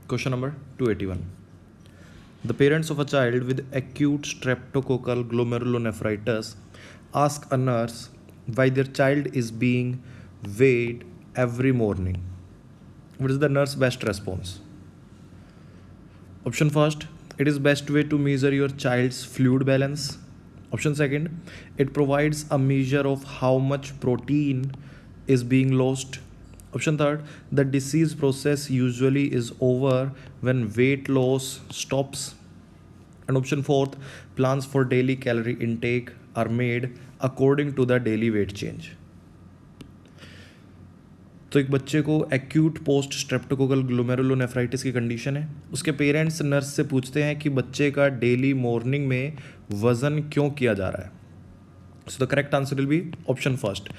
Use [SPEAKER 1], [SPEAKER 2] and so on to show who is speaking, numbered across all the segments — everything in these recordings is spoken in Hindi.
[SPEAKER 1] Question number 281. The parents of a child with acute streptococcal glomerulonephritis ask a nurse why their child is being weighed every morning. What is the nurse's best response? Option first, it is best way to measure your child's fluid balance. Option second, it provides a measure of how much protein is being lost. Option third, the disease process usually is over when weight loss stops. And option fourth, plans for daily calorie intake are made according to the daily weight change. तो एक बच्चे को एक्यूट पोस्ट स्ट्रेप्टोकोकल ग्लोमेरुलोनेफ्राइटिस की कंडीशन है. उसके पेरेंट्स नर्स से पूछते हैं कि बच्चे का डेली मॉर्निंग में वज़न क्यों किया जा रहा है. So the correct answer will be option first.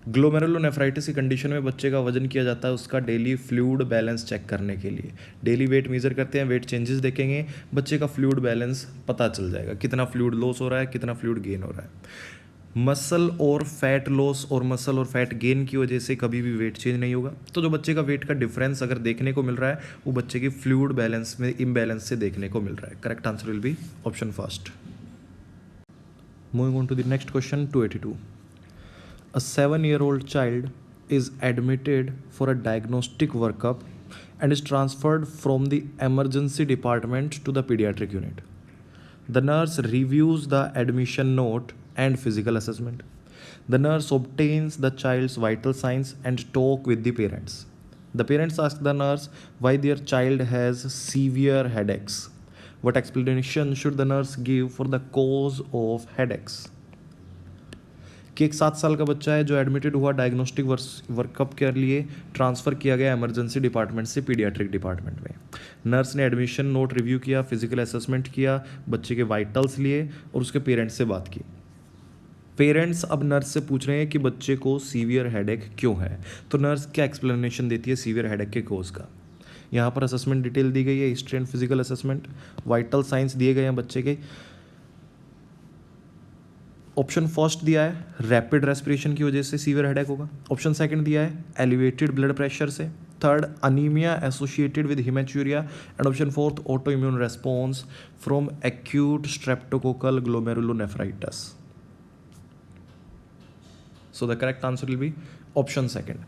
[SPEAKER 1] Glomerulonephritis की कंडीशन में बच्चे का वजन किया जाता है उसका डेली फ्लूइड बैलेंस चेक करने के लिए. डेली वेट मेजर करते हैं, वेट चेंजेस देखेंगे, बच्चे का फ्लूइड बैलेंस पता चल जाएगा, कितना फ्लूइड लॉस हो रहा है, कितना फ्लूइड गेन हो रहा है. मसल और फैट लॉस और मसल और फैट गेन की वजह से कभी भी वेट चेंज नहीं होगा. तो जो बच्चे का वेट का डिफरेंस अगर देखने को मिल रहा है वो बच्चे की फ्लूइड बैलेंस में इम्बैलेंस से देखने को मिल रहा है. Correct answer will be option first. Moving on to the next question 282. A 7-year-old child is admitted for a diagnostic workup and is transferred from the emergency department to the pediatric unit. The nurse reviews the admission note and physical assessment. The nurse obtains the child's vital signs and talk with the parents. The parents ask the nurse why their child has severe headaches. What explanation should the nurse give for the cause of headaches? कि एक 7 साल का बच्चा है जो एडमिटेड हुआ डायग्नोस्टिक वर्कअप के लिए ट्रांसफ़र किया गया इमरजेंसी डिपार्टमेंट से पीडियाट्रिक डिपार्टमेंट में. नर्स ने एडमिशन नोट रिव्यू किया, फिजिकल असेसमेंट किया, बच्चे के वाइटल्स लिए और उसके पेरेंट्स से बात की. पेरेंट्स अब नर्स से पूछ रहे हैं कि बच्चे को सीवियर हेडेक क्यों है. तो नर्स क्या एक्सप्लेनेशन देती है सीवियर हेडेक के कोज का. यहाँ पर असेसमेंट डिटेल दी गई है, history and physical assessment, vital science दिए गए हैं बच्चे के. ऑप्शन फर्स्ट दिया है रैपिड रेस्पिरेशन की वजह से सीवियर हेडेक होगा. ऑप्शन सेकंड दिया है एलिवेटेड ब्लड प्रेशर से. Third anaemia associated with haematuria. And option fourth auto immune response from acute streptococcal glomerulonephritis. So the correct answer will be option second.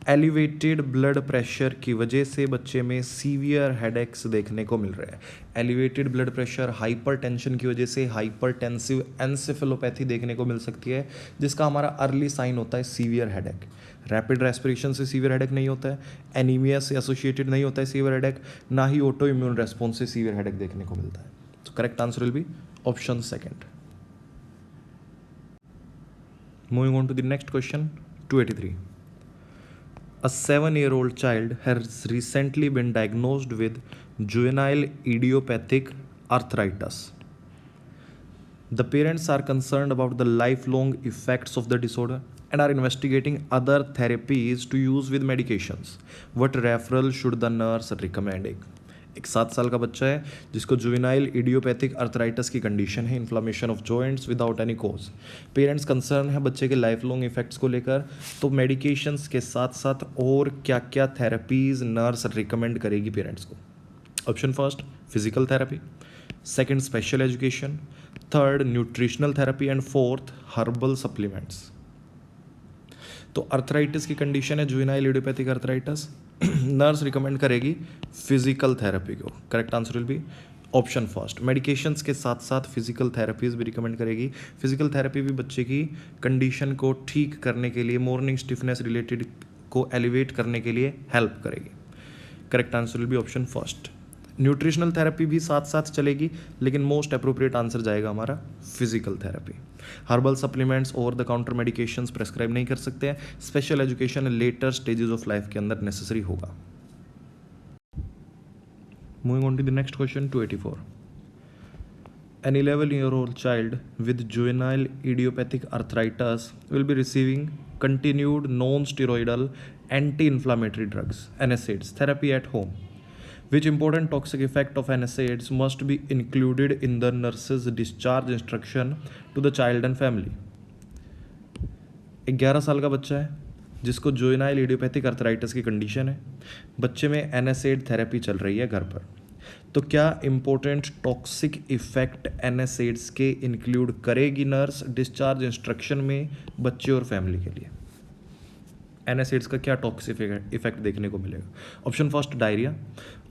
[SPEAKER 1] Elevated blood pressure की वजह से बच्चे में सीवियर हेडेक्स देखने को मिल रहे हैं. एलिवेटेड ब्लड प्रेशर, हाइपरटेंशन की वजह से हाइपरटेंसिव एन्सेफेलोपैथी देखने को मिल सकती है जिसका हमारा अर्ली साइन होता है सीवियर हेडेक. रैपिड रेस्पिरेशन से सीवियर हेडेक नहीं होता है, एनीमिया से एसोसिएटेड नहीं होता है सीवियर हेडेक, ना ही ऑटो इम्यून रेस्पॉन्स से सीवियर हेडेक देखने को मिलता है. तो correct answer will be option second. Moving on to the next question 283. A 7-year-old child has recently been diagnosed with juvenile idiopathic arthritis. The parents are concerned about the lifelong effects of the disorder and are investigating other therapies to use with medications. What referral should the nurse recommend? एक 7 साल का बच्चा है जिसको जुवेनाइल इडियोपैथिक अर्थराइटिस की कंडीशन है, inflammation of joints without any cause. Parents concern है बच्चे के लाइफ लॉन्ग इफेक्ट्स को लेकर. तो मेडिकेशंस के साथ साथ और क्या क्या थेरेपीज नर्स रिकमेंड करेगी पेरेंट्स को. Option first physical therapy, second special education, third nutritional therapy and fourth herbal supplements. तो अर्थराइटिस की कंडीशन है juvenile idiopathic arthritis, nurse recommend करेगी फिजिकल थेरेपी को. Correct answer will be option first. Medications के साथ साथ फिजिकल थेरेपीज भी रिकमेंड करेगी. फिजिकल थेरेपी भी बच्चे की कंडीशन को ठीक करने के लिए, मॉर्निंग स्टिफनेस रिलेटेड को एलिवेट करने के लिए हेल्प करेगी. Correct answer will be option first. Nutritional therapy भी साथ साथ चलेगी लेकिन मोस्ट अप्रोप्रिएट आंसर जाएगा हमारा physical therapy. Herbal supplements over the counter medications prescribe नहीं कर सकते हैं. Special education later stages of life के अंदर नेसेसरी होगा. Moving on to the next question 284. An 11-year-old child with juvenile idiopathic arthritis will be receiving continued non-steroidal anti-inflammatory drugs, NSAIDs, therapy at home Which important toxic effect of NSAIDs must be included in the nurse's discharge instruction to the child and family? 11 साल का बच्चा है जिसको जुवेनाइल इडियोपैथिक अर्थराइटिस की कंडीशन है, बच्चे में NSAID थेरेपी चल रही है घर पर, तो क्या इंपॉर्टेंट टॉक्सिक इफेक्ट NSAIDs के इंक्लूड करेगी नर्स डिस्चार्ज इंस्ट्रक्शन में बच्चे और फैमिली के लिए? NSAIDs का क्या टॉक्सिक इफेक्ट देखने को मिलेगा? Option first diarrhoea,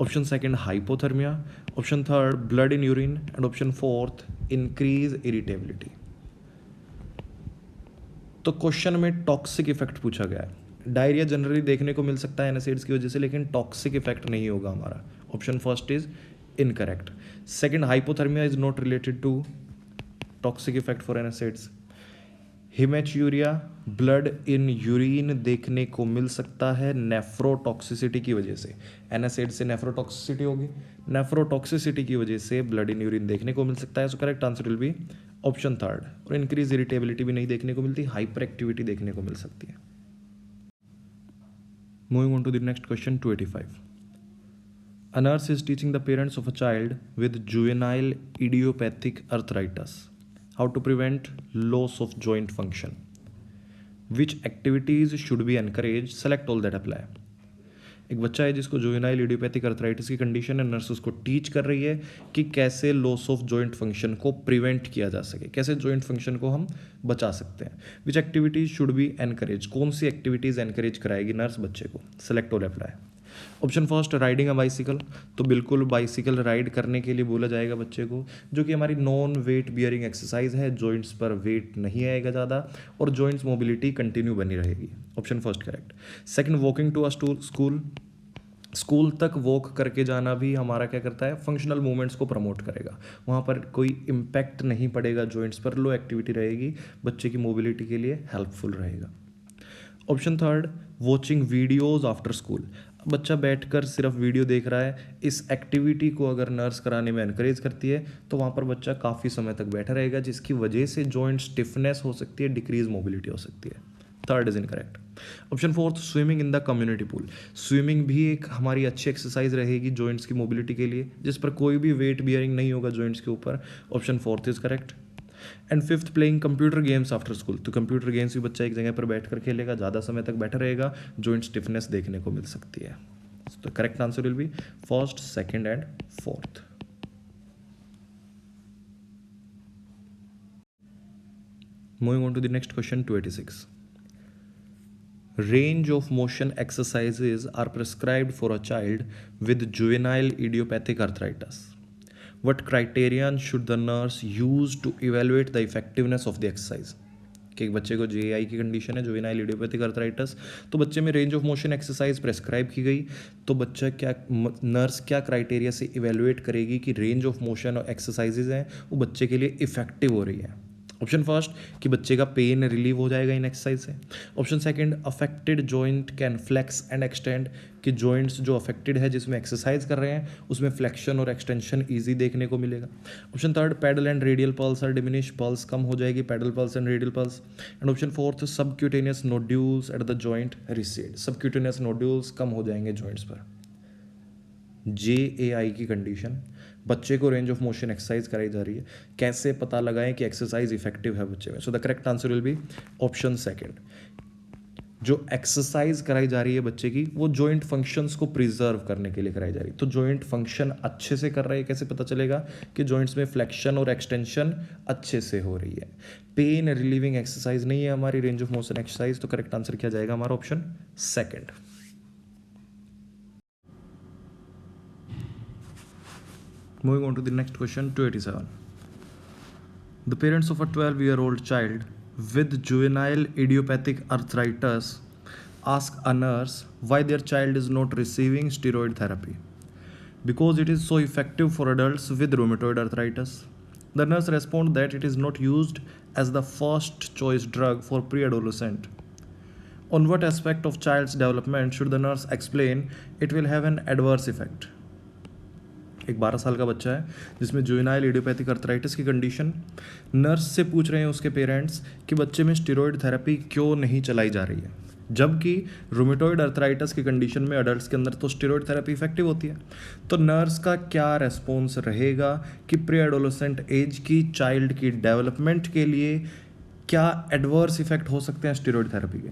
[SPEAKER 1] option second hypothermia, option third blood in urine and option fourth increase irritability. तो क्वेश्चन में टॉक्सिक इफेक्ट पूछा गया है। डायरिया जनरली देखने को मिल सकता है NSAIDs की वजह से, लेकिन टॉक्सिक इफेक्ट नहीं होगा हमारा। Option first is incorrect. Second hypothermia is not related to toxic effect for NSAIDs। Hematuria blood in urine देखने को मिल सकता है नेफ्रोटॉक्सिसिटी की वजह से। NSAID से नेफ्रोटॉक्सिसिटी होगी, नेफ्रोटॉक्सिसिटी की वजह से ब्लड इन यूरिन देखने को मिल सकता है। सो correct answer will be option third. और इंक्रीज इरिटेबिलिटी भी नहीं देखने को मिलती, हाइपर एक्टिविटी देखने को मिल सकती है। Moving on to the next question 285। A nurse is teaching the parents of a child with juvenile idiopathic arthritis how to prevent loss of joint function. Which activities should be encouraged? Select all that apply. एक बच्चा है जिसको जुवेनाइल इडियोपैथिक अर्थराइटिस की कंडीशन है, नर्स उसको टीच कर रही है कि कैसे लॉस ऑफ जॉइंट फंक्शन को प्रिवेंट किया जा सके, कैसे जॉइंट फंक्शन को हम बचा सकते हैं। विच एक्टिविटीज शुड बी एनकरेज, कौन सी एक्टिविटीज एनकरेज कराएगी नर्स बच्चे को? Select all apply. Option first riding a bicycle, तो बिल्कुल बाइसिकल राइड करने के लिए बोला जाएगा बच्चे को, जो कि हमारी नॉन वेट बियरिंग एक्सरसाइज है, जॉइंट्स पर वेट नहीं आएगा ज़्यादा और जॉइंट्स मोबिलिटी कंटिन्यू बनी रहेगी। Option first correct. Second walking to a school, school तक वॉक करके जाना भी हमारा क्या करता है, फंक्शनल मूवमेंट्स को प्रमोट करेगा, वहाँ पर कोई इम्पैक्ट नहीं पड़ेगा जॉइंट्स पर, लो एक्टिविटी रहेगी, बच्चे की मोबिलिटी के लिए हेल्पफुल रहेगा। Option third watching videos after school, बच्चा बैठकर सिर्फ वीडियो देख रहा है, इस एक्टिविटी को अगर नर्स कराने में एनकरेज करती है तो वहाँ पर बच्चा काफ़ी समय तक बैठा रहेगा, जिसकी वजह से जॉइंट स्टिफनेस हो सकती है, डिक्रीज मोबिलिटी हो सकती है। Third is incorrect. Option fourth swimming in the community pool, swimming भी एक हमारी अच्छी एक्सरसाइज रहेगी जॉइंट्स की मोबिलिटी के लिए, जिस पर कोई भी वेट बियरिंग नहीं होगा जॉइंट्स के ऊपर। Option fourth is correct. And fifth playing computer games after school, तो कंप्यूटर गेम्स भी बच्चा एक जगह पर बैठकर खेलेगा, ज़्यादा समय तक बैठा रहेगा, जॉइंट स्टिफनेस देखने को मिल सकती है। तो correct answer will be first, second and fourth. Moving on to the next question 286। Range of motion exercises are prescribed for a child with juvenile idiopathic arthritis. What criterion should the nurse use to evaluate the effectiveness of the exercise? कि एक बच्चे को JAI की कंडीशन है, जुवेनाइल इडियोपैथिक अर्थराइटिस, तो बच्चे में range of motion exercise prescribe की गई, तो बच्चा क्या, नर्स क्या क्राइटेरिया से इवेलुएट करेगी कि रेंज ऑफ मोशन और एक्सरसाइजेज हैं वो बच्चे के लिए इफेक्टिव हो रही है? ऑप्शन फर्स्ट कि बच्चे का पेन रिलीव हो जाएगा इन एक्सरसाइज से। Option second affected joint can flex and extend, कि जॉइंट्स जो अफेक्टेड है जिसमें एक्सरसाइज कर रहे हैं उसमें फ्लेक्शन और एक्सटेंशन इजी देखने को मिलेगा। Option third pedal and radial pulse are diminish, pulse कम हो जाएगी, pedal pulse and radial pulse. And option fourth subcutaneous nodules at the joint recede, subcutaneous nodules कम हो जाएंगे जॉइंट्स पर। JAI की कंडीशन, बच्चे को रेंज ऑफ मोशन एक्सरसाइज कराई जा रही है, कैसे पता लगाएं कि एक्सरसाइज इफेक्टिव है बच्चे में? So the correct answer will be option second. जो एक्सरसाइज कराई जा रही है बच्चे की वो जॉइंट फंक्शंस को प्रिजर्व करने के लिए कराई जा रही है, तो जॉइंट फंक्शन अच्छे से कर रहे हैं, कैसे पता चलेगा कि जॉइंट्स में फ्लेक्शन और एक्सटेंशन अच्छे से हो रही है? पेन रिलीविंग एक्सरसाइज नहीं है हमारी रेंज ऑफ मोशन एक्सरसाइज, तो करेक्ट आंसर क्या जाएगा हमारा? Option second. Moving on to the next question 287. The parents of a 12-year-old child with juvenile idiopathic arthritis ask a nurse why their child is not receiving steroid therapy because it is so effective for adults with rheumatoid arthritis. The nurse responds that it is not used as the first choice drug for pre-adolescent. On what aspect of child's development should the nurse explain it will have an adverse effect? एक 12 साल का बच्चा है जिसमें जुवेनाइल इडियोपैथिक अर्थराइटिस की कंडीशन, नर्स से पूछ रहे हैं उसके पेरेंट्स कि बच्चे में स्टेरॉयड थेरेपी क्यों नहीं चलाई जा रही है, जबकि रूमेटॉइड अर्थराइटिस की कंडीशन में अडल्ट्स के अंदर तो स्टेरॉइड थेरेपी इफेक्टिव होती है। तो नर्स का क्या रेस्पॉन्स रहेगा कि प्री एडोलेसेंट एज की चाइल्ड की डेवलपमेंट के लिए क्या एडवर्स इफेक्ट हो सकते हैं स्टेरॉइड थेरेपी के?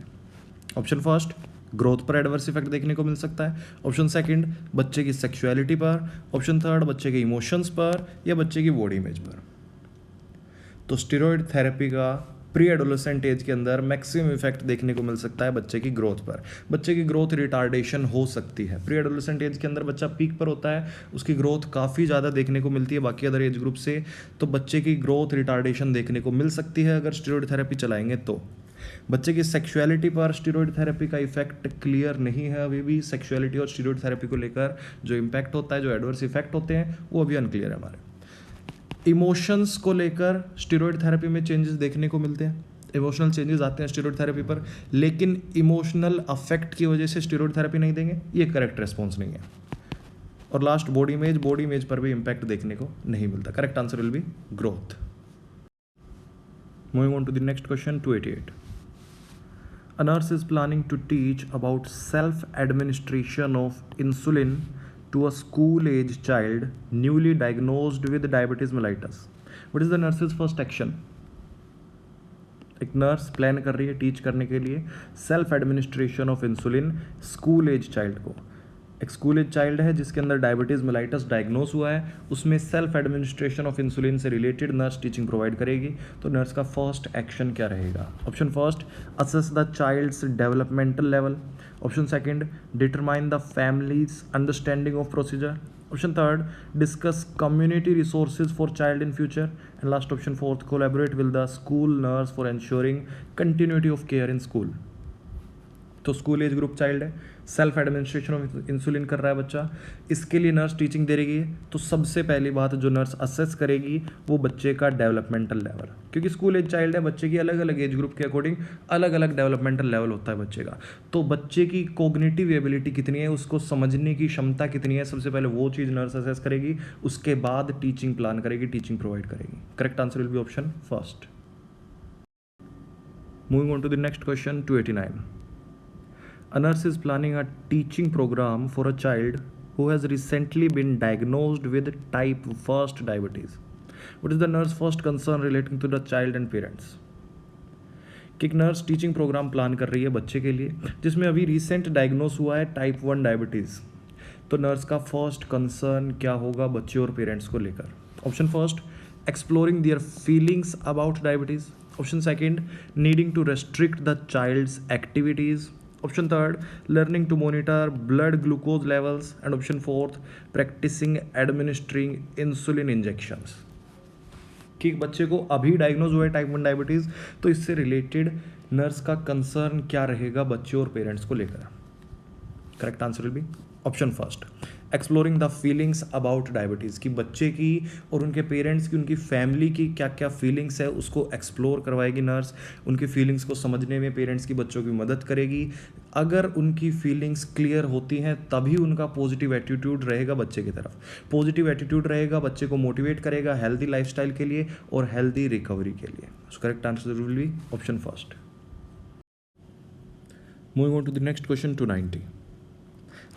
[SPEAKER 1] ऑप्शन फर्स्ट, ग्रोथ पर एडवर्स इफेक्ट देखने को मिल सकता है। ऑप्शन सेकंड, बच्चे की सेक्सुअलिटी पर। ऑप्शन थर्ड, बच्चे के इमोशंस पर या बच्चे की बॉडी इमेज पर। तो स्टेरॉइड थेरेपी का प्री एडोलेसेंट एज के अंदर मैक्सिमम इफेक्ट देखने को मिल सकता है बच्चे की ग्रोथ पर। बच्चे की ग्रोथ रिटार्डेशन हो सकती है। प्री एडोलेसेंट एज के अंदर बच्चा पीक पर होता है, उसकी ग्रोथ काफ़ी ज़्यादा देखने को मिलती है बाकी अदर एज ग्रुप से, तो बच्चे की ग्रोथ रिटार्डेशन देखने को मिल सकती है अगर स्टेरॉइड थेरेपी चलाएंगे तो। बच्चे की सेक्सुअलिटी पर स्टेरॉइड थेरेपी का इफेक्ट क्लियर नहीं है अभी भी। सेक्सुअलिटी और स्टेरॉइड थेरेपी को लेकर जो इम्पैक्ट होता है, जो एडवर्स इफेक्ट होते हैं, वो अभी अनक्लियर है हमारे। इमोशंस को लेकर स्टेरॉइड थेरेपी में चेंजेस देखने को मिलते हैं, इमोशनल चेंजेस आते हैं स्टेरॉइड थेरेपी पर, लेकिन इमोशनल अफेक्ट की वजह से स्टेरॉइड थेरेपी नहीं देंगे, ये करेक्ट रेस्पॉन्स नहीं है। और लास्ट बॉडी इमेज पर भी इम्पैक्ट देखने को नहीं मिलता। Correct answer will be growth. Moving on to the next question 288. A nurse is planning to teach about self-administration of insulin to a school-age child newly diagnosed with diabetes mellitus. What is the nurse's first action? एक नर्स प्लान कर रही है टीच करने के लिए self administration of insulin school age child को। एक स्कूल एज चाइल्ड है जिसके अंदर डायबिटीज़ मेलाइटस डायग्नोस हुआ है, उसमें सेल्फ एडमिनिस्ट्रेशन ऑफ इंसुलिन से रिलेटेड नर्स टीचिंग प्रोवाइड करेगी। तो नर्स का फर्स्ट एक्शन क्या रहेगा? Option first, assess the child's developmental level. Option second, determine the family's understanding of procedure. Option third, discuss community resources for child in future. And last option fourth, collaborate with the school nurse for ensuring continuity of care in school. तो स्कूल एज ग्रुप चाइल्ड है, सेल्फ एडमिनिस्ट्रेशन ऑफ इंसुलिन कर रहा है बच्चा, इसके लिए नर्स टीचिंग दे रही है। तो सबसे पहली बात जो नर्स असेस करेगी वो बच्चे का डेवलपमेंटल लेवल, क्योंकि स्कूल एज चाइल्ड है, बच्चे की अलग अलग एज ग्रुप के अकॉर्डिंग अलग अलग डेवलपमेंटल लेवल होता है बच्चे का। तो बच्चे की कोग्निटिव एबिलिटी कितनी है, उसको समझने की क्षमता कितनी है, सबसे पहले वो चीज़ नर्स असेस करेगी, उसके बाद टीचिंग प्लान करेगी, टीचिंग प्रोवाइड करेगी। Correct answer will be option first. Moving on to the next question 289. A nurse is planning a teaching program for a child who has recently been diagnosed with type 1 diabetes. What is the nurse first concern relating to the child and parents? कि एक नर्स टीचिंग प्रोग्राम प्लान कर रही है बच्चे के लिए जिसमें अभी रिसेंट डायग्नोस हुआ है टाइप 1 डायबिटीज़। तो नर्स का फर्स्ट कंसर्न क्या होगा बच्चे और पेरेंट्स को लेकर? Option first, exploring their feelings about diabetes. Option second, needing to restrict the child's activities. Option third, learning to monitor blood glucose levels. And option fourth, practicing administering insulin injections. कि बच्चे को अभी डायग्नोज हुआ है टाइप 1 डायबिटीज़, तो इससे रिलेटेड नर्स का कंसर्न क्या रहेगा बच्चे और पेरेंट्स को लेकर? Correct answer will be option first, exploring the feelings about diabetes. कि बच्चे की और उनके पेरेंट्स की, उनकी फैमिली की क्या क्या फीलिंग्स है उसको एक्सप्लोर करवाएगी नर्स, उनकी फीलिंग्स को समझने में पेरेंट्स की बच्चों की मदद करेगी। अगर उनकी फीलिंग्स क्लियर होती हैं तभी उनका पॉजिटिव एटीट्यूड रहेगा बच्चे की तरफ। पॉजिटिव एटीट्यूड रहेगा, बच्चे को मोटिवेट करेगा हेल्दी लाइफस्टाइल के लिए और हेल्दी रिकवरी के लिए। So correct answer will be option first. Moving on to the next question 290.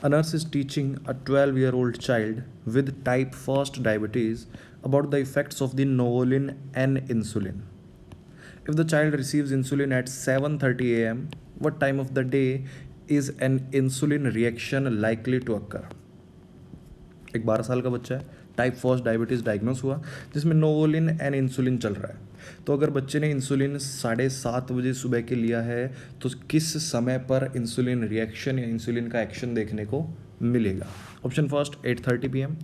[SPEAKER 1] A nurse is teaching a 12-year-old child with type 1 diabetes about the effects of the Novolin and insulin. If the child receives insulin at 7:30 a.m., what time of the day is an insulin reaction likely to occur? एक 12 साल का बच्चा है, टाइप 1 डायबिटीज़ डायग्नोस हुआ जिसमें नोवोलिन एंड इंसुलिन चल रहा है। तो अगर बच्चे ने इंसुलिन 7:30 बजे सुबह के लिया है तो किस समय पर इंसुलिन रिएक्शन या इंसुलिन का एक्शन देखने को मिलेगा? Option first 8:30 PM,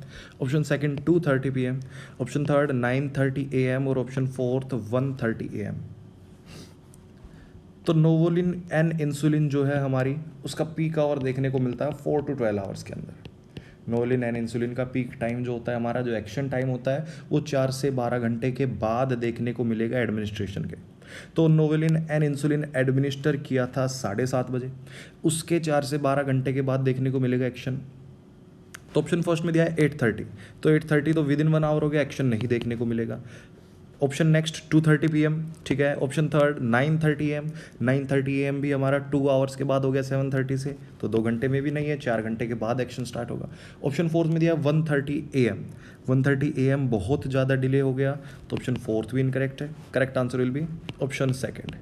[SPEAKER 1] option second 2:30 PM, option third 9:30 AM और ऑप्शन फोर्थ 1:30 AM। तो नोवोलिन एंड इंसुलिन जो है हमारी उसका पीक आवर देखने को मिलता है 4 to 12 आवर्स के अंदर। नोवोलिन एंड इंसुलिन का पीक टाइम जो होता है हमारा, जो एक्शन टाइम होता है वो 4 से 12 घंटे के बाद देखने को मिलेगा एडमिनिस्ट्रेशन के। तो नोवोलिन एंड इंसुलिन एडमिनिस्टर किया था 7:30 बजे, उसके 4 से 12 घंटे के बाद देखने को मिलेगा एक्शन। तो ऑप्शन फर्स्ट में दिया है 8:30, तो 8:30 तो विद इन 1 आवर हो गया, एक्शन नहीं देखने को मिलेगा। ऑप्शन नेक्स्ट 2:30 PM, ठीक है। ऑप्शन थर्ड 9:30 AM, 9:30 AM भी हमारा 2 आवर्स के बाद हो गया 7:30 से, तो 2 घंटे में भी नहीं है, 4 घंटे के बाद एक्शन स्टार्ट होगा। ऑप्शन फोर्थ में दिया 1:30 AM, 1:30 AM बहुत ज़्यादा डिले हो गया, तो ऑप्शन फोर्थ भी इनकरेक्ट है। Correct answer will be option second.